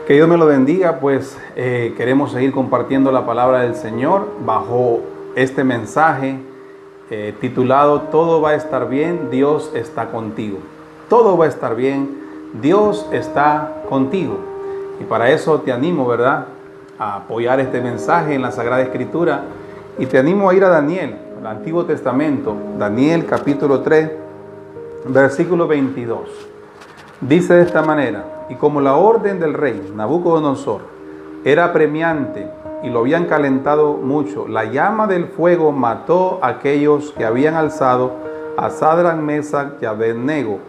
Que Dios me lo bendiga, pues queremos seguir compartiendo la palabra del Señor bajo este mensaje titulado Todo va a estar bien, Dios está contigo. Todo va a estar bien, Dios está contigo. Y para eso te animo, ¿verdad?, a apoyar este mensaje en la Sagrada Escritura. Y te animo a ir a Daniel, al Antiguo Testamento, Daniel capítulo 3, versículo 22. Dice de esta manera: y como la orden del rey Nabucodonosor era apremiante y lo habían calentado mucho, la llama del fuego mató a aquellos que habían alzado a Sadrach, Mesach y Abed-nego.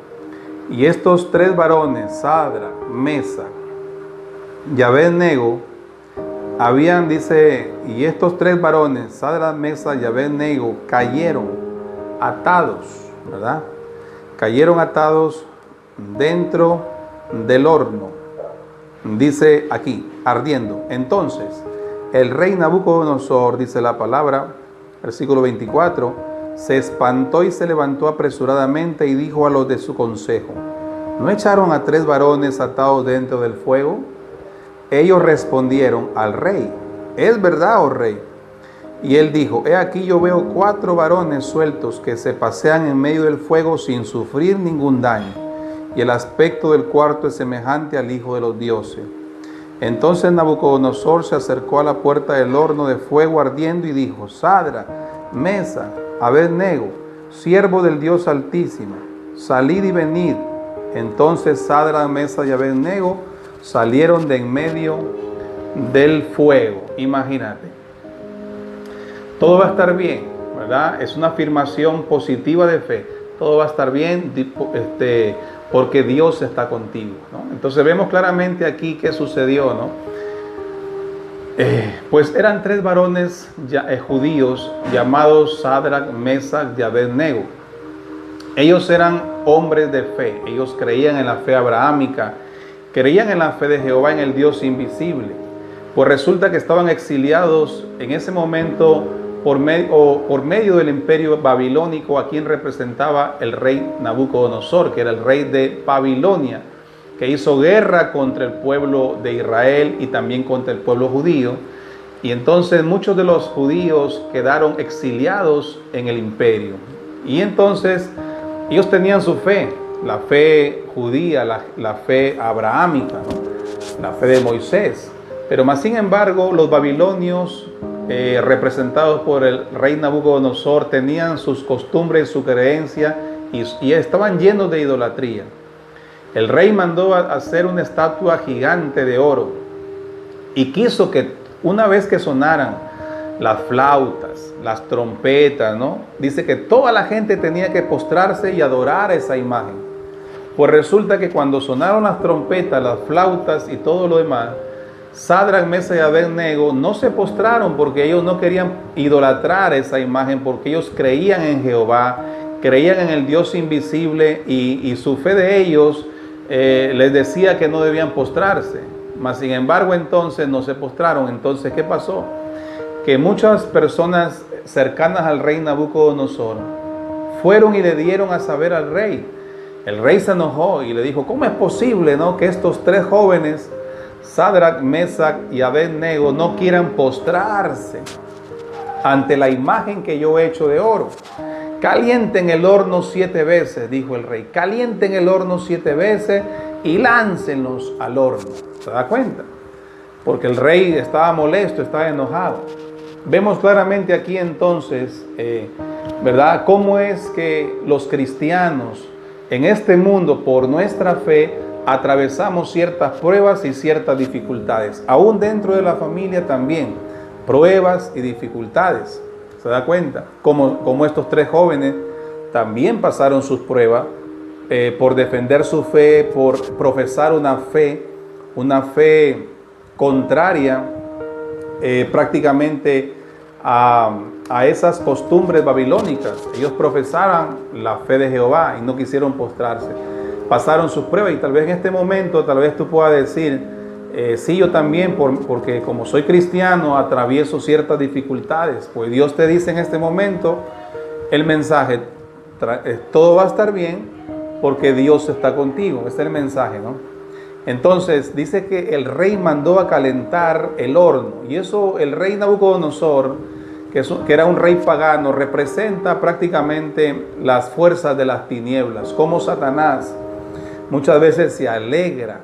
Y estos tres varones, Sadrach, Mesach y Abed-nego, y estos tres varones, Sadrach, Mesach y Abed-nego, cayeron atados, ¿verdad? Cayeron atados dentro del horno, dice aquí, ardiendo. Entonces el rey Nabucodonosor, dice la palabra, versículo 24, se espantó y se levantó apresuradamente y dijo a los de su consejo: ¿no echaron a tres varones atados dentro del fuego? Ellos respondieron al rey: ¿es verdad, oh rey? Y él dijo: he aquí, yo veo cuatro varones sueltos que se pasean en medio del fuego sin sufrir ningún daño, y el aspecto del cuarto es semejante al Hijo de los dioses. Entonces Nabucodonosor se acercó a la puerta del horno de fuego ardiendo y dijo: Sadrach, Mesach, Abed-nego, siervo del Dios Altísimo, salid y venid. Entonces Sadrach, Mesach y Abed-nego salieron de en medio del fuego. Imagínate. Todo va a estar bien, ¿verdad? Es una afirmación positiva de fe. Todo va a estar bien, porque Dios está contigo, ¿no? Entonces vemos claramente aquí qué sucedió, ¿no? Pues eran tres varones judíos llamados Sadrach, Mesach y Abed-nego. Ellos eran hombres de fe. Ellos creían en la fe abrahámica, creían en la fe de Jehová, en el Dios invisible. Pues resulta que estaban exiliados en ese momento por medio del imperio babilónico, a quien representaba el rey Nabucodonosor, que era el rey de Babilonia, que hizo guerra contra el pueblo de Israel y también contra el pueblo judío. Y entonces muchos de los judíos quedaron exiliados en el imperio. Y entonces ellos tenían su fe, la fe judía, la fe abrahámica, ¿no?, la fe de Moisés. Pero más sin embargo, los babilonios, representados por el rey Nabucodonosor, tenían sus costumbres, su creencia y estaban llenos de idolatría. El rey mandó a hacer una estatua gigante de oro y quiso que una vez que sonaran las flautas, las trompetas, ¿no?, dice que toda la gente tenía que postrarse y adorar esa imagen. Pues resulta que cuando sonaron las trompetas, las flautas y todo lo demás, Sadrach, Mesach y Abed-nego no se postraron, porque ellos no querían idolatrar esa imagen, porque ellos creían en Jehová, creían en el Dios invisible, y su fe de ellos les decía que no debían postrarse. Mas sin embargo, entonces no se postraron. Entonces, ¿qué pasó? Que muchas personas cercanas al rey Nabucodonosor fueron y le dieron a saber al rey. El rey se enojó y le dijo: ¿cómo es posible, no, que estos tres jóvenes, Sadrach, Mesach y Abed-nego, no quieran postrarse ante la imagen que yo he hecho de oro? Calienten el horno 7 veces, dijo el rey. Calienten el horno 7 veces y láncenlos al horno. ¿Se da cuenta? Porque el rey estaba molesto, estaba enojado. Vemos claramente aquí entonces, ¿verdad?, cómo es que los cristianos en este mundo, por nuestra fe, atravesamos ciertas pruebas y ciertas dificultades. Aún dentro de la familia también, pruebas y dificultades. ¿Se da cuenta? Como estos tres jóvenes también pasaron sus pruebas por defender su fe, por profesar una fe contraria prácticamente a esas costumbres babilónicas. Ellos profesaban la fe de Jehová y no quisieron postrarse. Pasaron sus pruebas, y tal vez en este momento, tal vez tú puedas decir: sí, yo también, porque como soy cristiano, atravieso ciertas dificultades. Pues Dios te dice en este momento el mensaje: todo va a estar bien porque Dios está contigo. Este es el mensaje, ¿no? Entonces dice que el rey mandó a calentar el horno. Y eso, el rey Nabucodonosor, que era un rey pagano, representa prácticamente las fuerzas de las tinieblas. Como Satanás muchas veces se alegra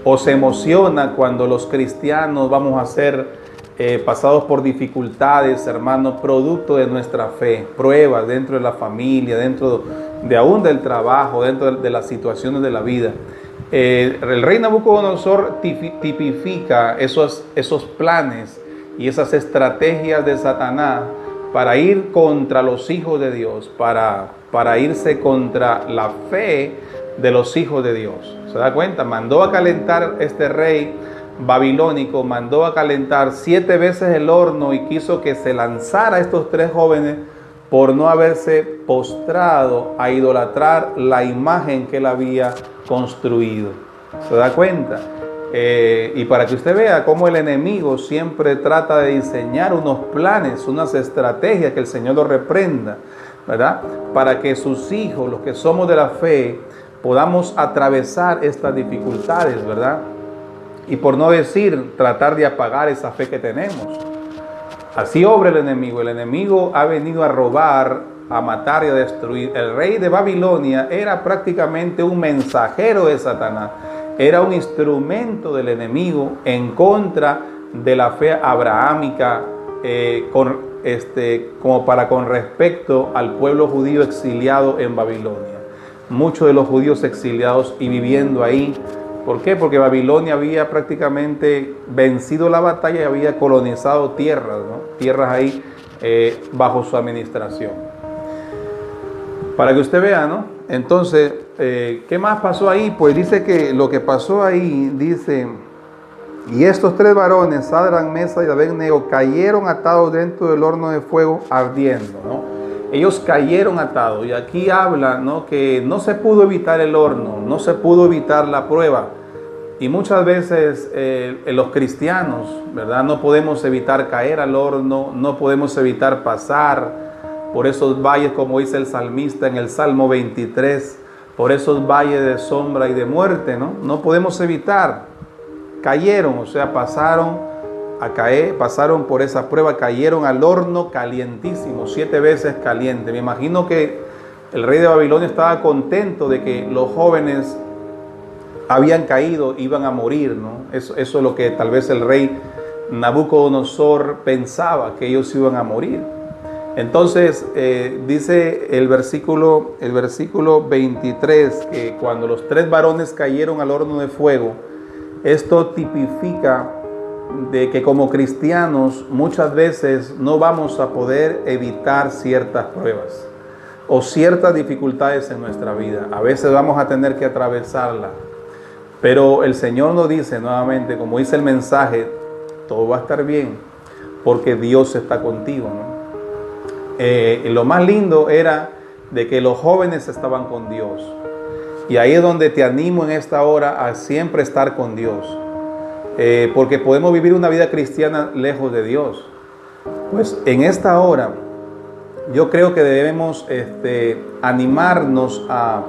o se emociona cuando los cristianos vamos a ser pasados por dificultades, hermanos, producto de nuestra fe, pruebas dentro de la familia, dentro de aún del trabajo, dentro de las situaciones de la vida. El rey Nabucodonosor tipifica esos planes y esas estrategias de Satanás para ir contra los hijos de Dios, para irse contra la fe de los hijos de Dios. ¿Se da cuenta? Mandó a calentar este rey babilónico, mandó a calentar 7 veces el horno y quiso que se lanzara a estos 3 jóvenes por no haberse postrado a idolatrar la imagen que él había construido. ¿Se da cuenta? Y para que usted vea cómo el enemigo siempre trata de diseñar unos planes, unas estrategias, que el Señor lo reprenda, ¿verdad? Para que sus hijos, los que somos de la fe, podamos atravesar estas dificultades, ¿verdad? Y por no decir, tratar de apagar esa fe que tenemos. Así obra el enemigo. El enemigo ha venido a robar, a matar y a destruir. El rey de Babilonia era prácticamente un mensajero de Satanás. Era un instrumento del enemigo en contra de la fe abrahámica, con respecto al pueblo judío exiliado en Babilonia. Muchos de los judíos exiliados y viviendo ahí. ¿Por qué? Porque Babilonia había prácticamente vencido la batalla y había colonizado tierras, ¿no? Tierras ahí bajo su administración. Para que usted vea, ¿no? Entonces, ¿qué más pasó ahí? Pues dice que lo que pasó ahí, dice, y estos 3 varones, Sadrac, Mesach y Abed-Nego, cayeron atados dentro del horno de fuego ardiendo, ¿no? Ellos cayeron atados, y aquí habla, ¿no?, que no se pudo evitar el horno, no se pudo evitar la prueba. Y muchas veces los cristianos, ¿verdad?, no podemos evitar caer al horno, no podemos evitar pasar por esos valles, como dice el salmista en el Salmo 23, por esos valles de sombra y de muerte, ¿no? No podemos evitar. Cayeron, o sea, pasaron por esa prueba, cayeron al horno calientísimo, 7 veces caliente. Me imagino que el rey de Babilonia estaba contento de que los jóvenes habían caído, iban a morir, ¿no? Eso es lo que tal vez el rey Nabucodonosor pensaba, que ellos iban a morir. Entonces dice el versículo 23 que cuando los 3 varones cayeron al horno de fuego, esto tipifica de que como cristianos muchas veces no vamos a poder evitar ciertas pruebas o ciertas dificultades en nuestra vida. A veces vamos a tener que atravesarla, pero el Señor nos dice nuevamente, como dice el mensaje, todo va a estar bien porque Dios está contigo, ¿no? Lo más lindo era de que los jóvenes estaban con Dios, y ahí es donde te animo en esta hora a siempre estar con Dios. Porque podemos vivir una vida cristiana lejos de Dios. Pues en esta hora yo creo que debemos animarnos a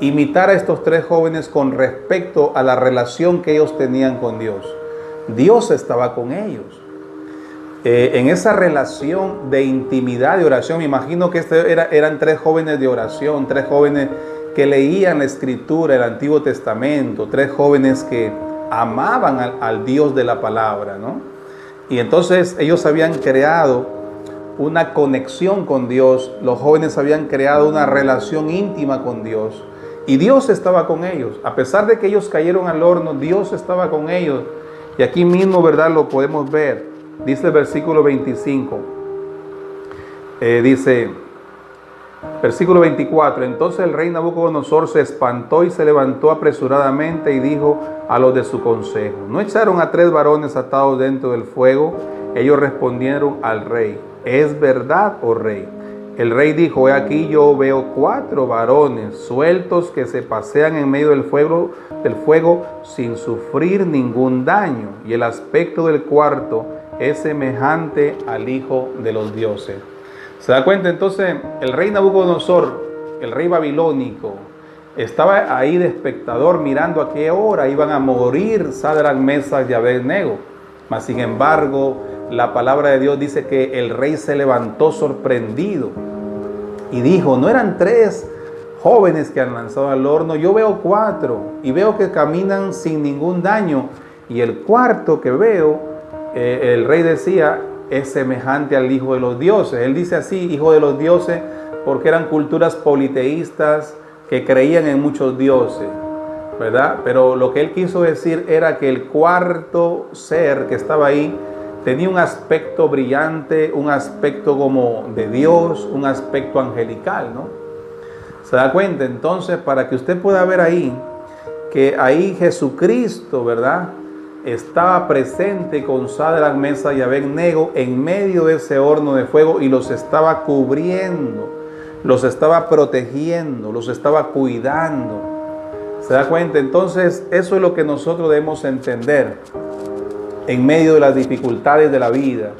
imitar a estos 3 jóvenes con respecto a la relación que ellos tenían con Dios. Dios estaba con ellos. En esa relación de intimidad, de oración, me imagino que eran 3 jóvenes de oración, 3 jóvenes que leían la Escritura, el Antiguo Testamento, 3 jóvenes que amaban al Dios de la palabra, ¿no? Y entonces ellos habían creado una conexión con Dios, los jóvenes habían creado una relación íntima con Dios, y Dios estaba con ellos. A pesar de que ellos cayeron al horno, Dios estaba con ellos. Y aquí mismo, ¿verdad?, lo podemos ver. Dice el versículo 25, versículo 24, entonces el rey Nabucodonosor se espantó y se levantó apresuradamente y dijo a los de su consejo, ¿no echaron a 3 varones atados dentro del fuego? Ellos respondieron al rey, ¿es verdad, oh rey? El rey dijo, he aquí yo veo 4 varones sueltos que se pasean en medio del fuego sin sufrir ningún daño, y el aspecto del cuarto es semejante al hijo de los dioses. ¿Se da cuenta? Entonces el rey Nabucodonosor, el rey babilónico, Estaba ahí de espectador mirando a qué hora iban a morir Sadrac, Mesach y Abednego. Mas sin embargo, la palabra de Dios dice que el rey se levantó sorprendido y dijo: no eran 3 jóvenes que han lanzado al horno, yo veo 4 y veo que caminan sin ningún daño, y el cuarto que veo, el rey decía, es semejante al hijo de los dioses. Él dice así, hijo de los dioses, porque eran culturas politeístas que creían en muchos dioses, ¿verdad? Pero lo que él quiso decir era que el cuarto ser que estaba ahí tenía un aspecto brillante, un aspecto como de Dios, un aspecto angelical, ¿no? ¿Se da cuenta? Entonces, para que usted pueda ver ahí, que ahí Jesucristo, ¿verdad?, estaba presente con Sadrac, Mesach y Abednego en medio de ese horno de fuego y los estaba cubriendo, los estaba protegiendo, los estaba cuidando. ¿Se da cuenta? Entonces, eso es lo que nosotros debemos entender en medio de las dificultades de la vida,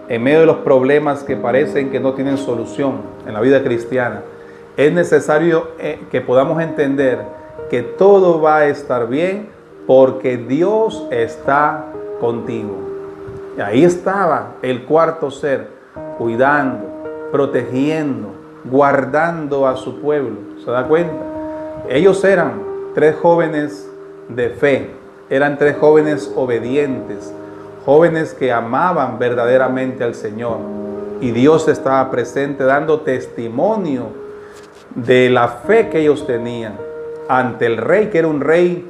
en medio de los problemas que parecen que no tienen solución en la vida cristiana. Es necesario que podamos entender que todo va a estar bien porque Dios está contigo. Y ahí estaba el cuarto ser, cuidando, protegiendo, guardando a su pueblo. ¿Se da cuenta? Ellos eran 3 jóvenes de fe, eran 3 jóvenes obedientes, jóvenes que amaban verdaderamente al Señor. Y Dios estaba presente dando testimonio de la fe que ellos tenían ante el rey, que era un rey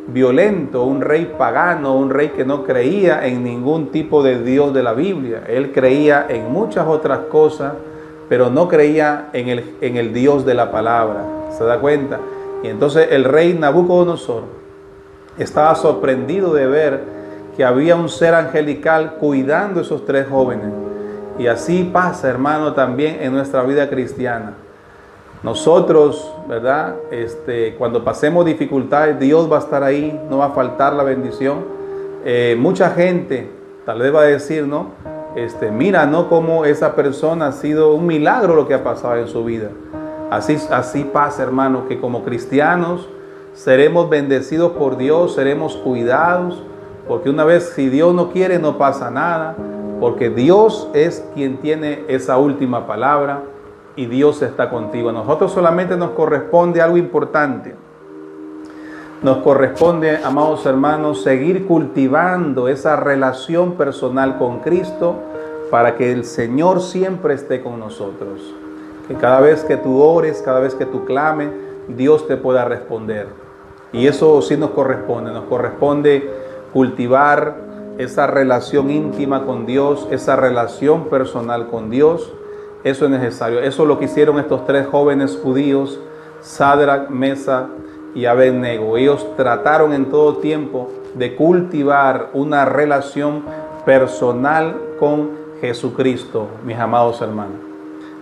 violento, un rey pagano, un rey que no creía en ningún tipo de Dios de la Biblia. Él creía en muchas otras cosas, pero no creía en el Dios de la palabra. ¿Se da cuenta? Y entonces el rey Nabucodonosor estaba sorprendido de ver que había un ser angelical cuidando a esos 3 jóvenes. Y así pasa, hermano, también en nuestra vida cristiana. Nosotros, ¿verdad? Cuando pasemos dificultades, Dios va a estar ahí, no va a faltar la bendición. Mucha gente tal vez va a decir, ¿no? Mira, ¿no? Cómo esa persona ha sido un milagro lo que ha pasado en su vida. Así pasa, hermano, que como cristianos seremos bendecidos por Dios, seremos cuidados, porque una vez, si Dios no quiere, no pasa nada, porque Dios es quien tiene esa última palabra. Y Dios está contigo. A nosotros solamente nos corresponde algo importante. Nos corresponde, amados hermanos, seguir cultivando esa relación personal con Cristo para que el Señor siempre esté con nosotros. Que cada vez que tú ores, cada vez que tú clames, Dios te pueda responder. Y eso sí nos corresponde cultivar esa relación íntima con Dios, esa relación personal con Dios. Eso es necesario. Eso es lo que hicieron estos 3 jóvenes judíos, Sadrac, Mesach y Abednego. Ellos trataron en todo tiempo de cultivar una relación personal con Jesucristo, mis amados hermanos.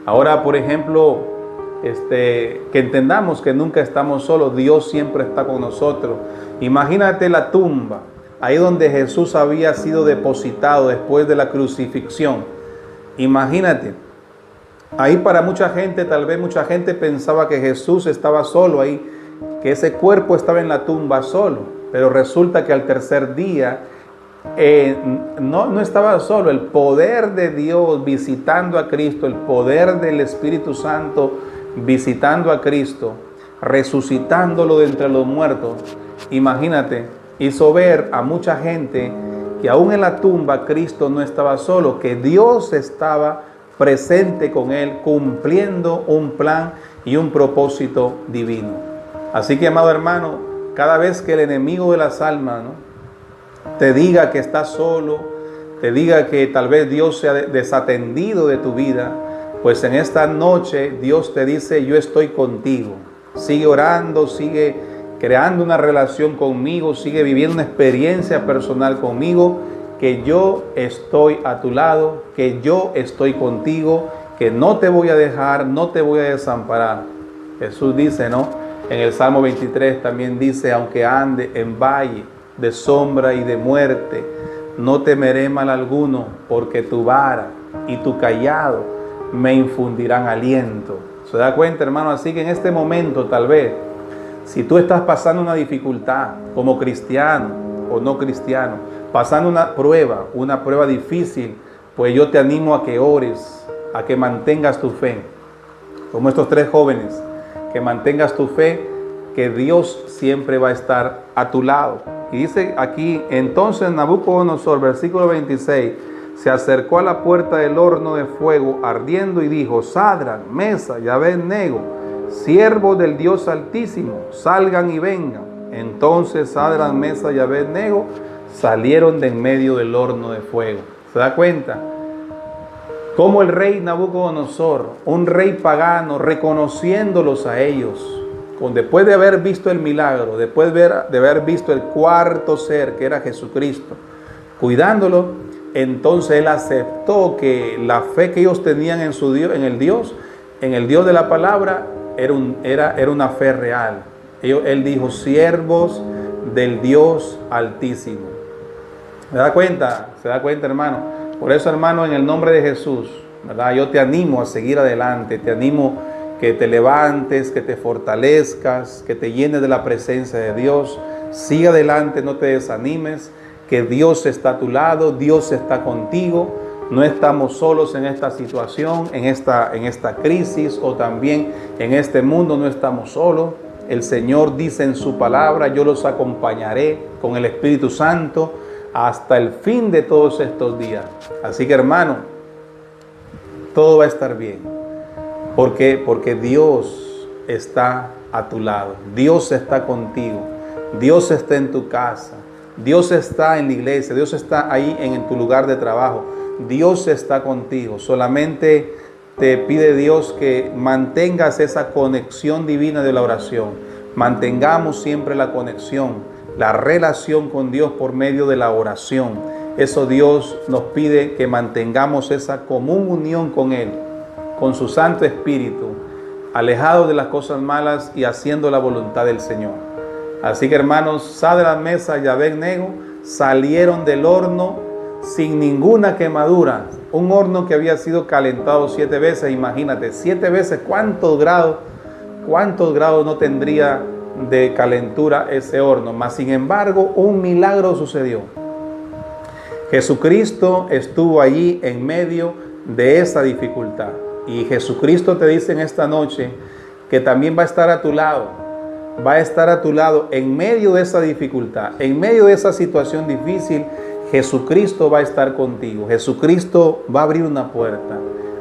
Ahora, por ejemplo, que entendamos que nunca estamos solos. Dios siempre está con nosotros. Imagínate la tumba, ahí donde Jesús había sido depositado después de la crucifixión. Imagínate. Ahí para mucha gente, tal vez mucha gente pensaba que Jesús estaba solo ahí, que ese cuerpo estaba en la tumba solo, pero resulta que al tercer día no estaba solo. El poder de Dios visitando a Cristo, el poder del Espíritu Santo visitando a Cristo, resucitándolo de entre los muertos, imagínate, hizo ver a mucha gente que aún en la tumba Cristo no estaba solo, que Dios estaba presente con él, cumpliendo un plan y un propósito divino. Así que, amado hermano, cada vez que el enemigo de las almas, ¿no?, te diga que estás solo, te diga que tal vez Dios se ha desatendido de tu vida, pues en esta noche Dios te dice: yo estoy contigo. Sigue orando, sigue creando una relación conmigo, sigue viviendo una experiencia personal conmigo, que yo estoy a tu lado, que yo estoy contigo, que no te voy a dejar, no te voy a desamparar. Jesús dice, ¿no?, en el Salmo 23 también dice: aunque ande en valle de sombra y de muerte, no temeré mal alguno, porque tu vara y tu cayado me infundirán aliento. ¿Se da cuenta, hermano? Así que en este momento tal vez Si tú estás pasando una dificultad como cristiano o no cristiano, pasando una prueba difícil, pues yo te animo a que ores, a que mantengas tu fe. Como estos 3 jóvenes, que mantengas tu fe, que Dios siempre va a estar a tu lado. Y dice aquí, entonces Nabucodonosor, versículo 26, se acercó a la puerta del horno de fuego ardiendo y dijo: Sadrac, Mesach y Abed-nego, siervos del Dios Altísimo, salgan y vengan. Entonces Sadrac, Mesach y Abed-nego salieron de en medio del horno de fuego. ¿Se da cuenta? Como el rey Nabucodonosor, un rey pagano, reconociéndolos a ellos, después de haber visto el milagro, después de haber visto el cuarto ser que era Jesucristo, cuidándolo, entonces él aceptó que la fe que ellos tenían en su Dios, en el Dios de la palabra, era una fe real. Él dijo: siervos del Dios Altísimo. ¿Se da cuenta? ¿Se da cuenta, hermano? Por eso, hermano, en el nombre de Jesús, ¿verdad?, yo te animo a seguir adelante, te animo que te levantes, que te fortalezcas, que te llenes de la presencia de Dios. Sigue adelante, no te desanimes, que Dios está a tu lado, Dios está contigo. No estamos solos en esta situación, en esta crisis, o también en este mundo no estamos solos. El Señor dice en su palabra: yo los acompañaré con el Espíritu Santo hasta el fin de todos estos días. Así que, hermano, todo va a estar bien. ¿Por qué? Porque Dios está a tu lado. Dios está contigo. Dios está en tu casa. Dios está en la iglesia. Dios está ahí en tu lugar de trabajo. Dios está contigo. Solamente te pide Dios que mantengas esa conexión divina de la oración. Mantengamos siempre la conexión, la relación con Dios por medio de la oración. Eso Dios nos pide, que mantengamos esa común unión con Él, con su Santo Espíritu, alejados de las cosas malas y haciendo la voluntad del Señor. Así que, hermanos, Sadrac, Mesach y Abed-nego salieron del horno sin ninguna quemadura. Un horno que había sido calentado 7 veces, imagínate, 7 veces, ¿cuántos grados no tendría de calentura ese horno? Mas sin embargo, un milagro sucedió. Jesucristo estuvo allí en medio de esa dificultad. Y Jesucristo te dice en esta noche que también va a estar a tu lado. Va a estar a tu lado en medio de esa dificultad, en medio de esa situación difícil. Jesucristo va a estar contigo. Jesucristo va a abrir una puerta.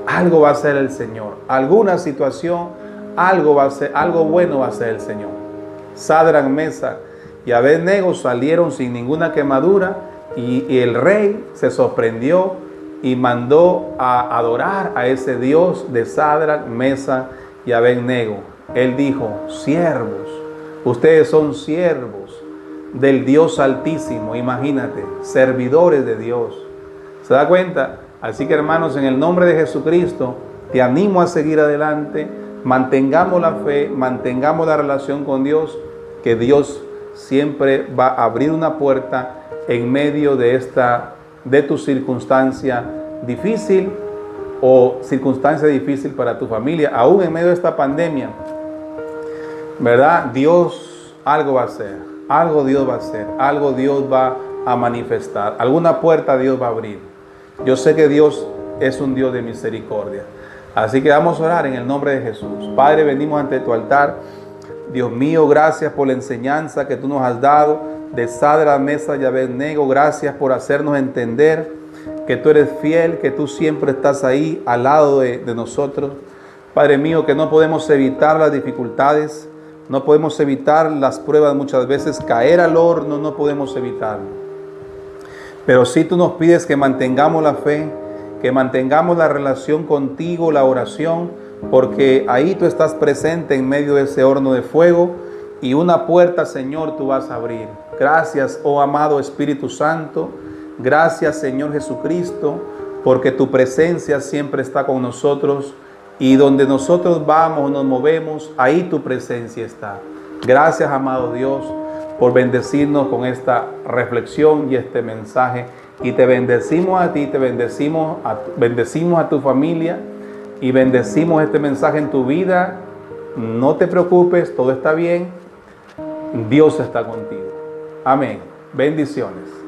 Algo va a hacer el Señor. Alguna situación, algo bueno va a hacer el Señor. Sadrac, Mesach y Abed-nego salieron sin ninguna quemadura, y el rey se sorprendió y mandó a adorar a ese Dios de Sadrac, Mesach y Abed-nego. Él dijo: siervos, ustedes son siervos del Dios Altísimo. Imagínate, servidores de Dios. ¿Se da cuenta? Así que, hermanos, en el nombre de Jesucristo, te animo a seguir adelante. Mantengamos la fe, mantengamos la relación con Dios, que Dios siempre va a abrir una puerta en medio de tu circunstancia difícil, o circunstancia difícil para tu familia, aún en medio de esta pandemia. ¿Verdad? Dios algo va a hacer, algo Dios va a hacer, algo Dios va a manifestar, alguna puerta Dios va a abrir. Yo sé que Dios es un Dios de misericordia. Así que vamos a orar en el nombre de Jesús. Padre, venimos ante tu altar. Dios mío, gracias por la enseñanza que tú nos has dado de Sadrac, Mesach y Abed-nego. Gracias por hacernos entender que tú eres fiel, que tú siempre estás ahí al lado de nosotros. Padre mío, que no podemos evitar las dificultades, no podemos evitar las pruebas muchas veces, caer al horno no podemos evitarlo. Pero sí tú nos pides que mantengamos la fe, que mantengamos la relación contigo, la oración, porque ahí tú estás presente en medio de ese horno de fuego, y una puerta, Señor, tú vas a abrir. Gracias, oh amado Espíritu Santo. Gracias, Señor Jesucristo, porque tu presencia siempre está con nosotros, y donde nosotros vamos, nos movemos, ahí tu presencia está. Gracias, amado Dios, por bendecirnos con esta reflexión y este mensaje. Y te bendecimos a ti, te bendecimos a tu familia, y bendecimos este mensaje en tu vida. No te preocupes, todo está bien. Dios está contigo. Amén. Bendiciones.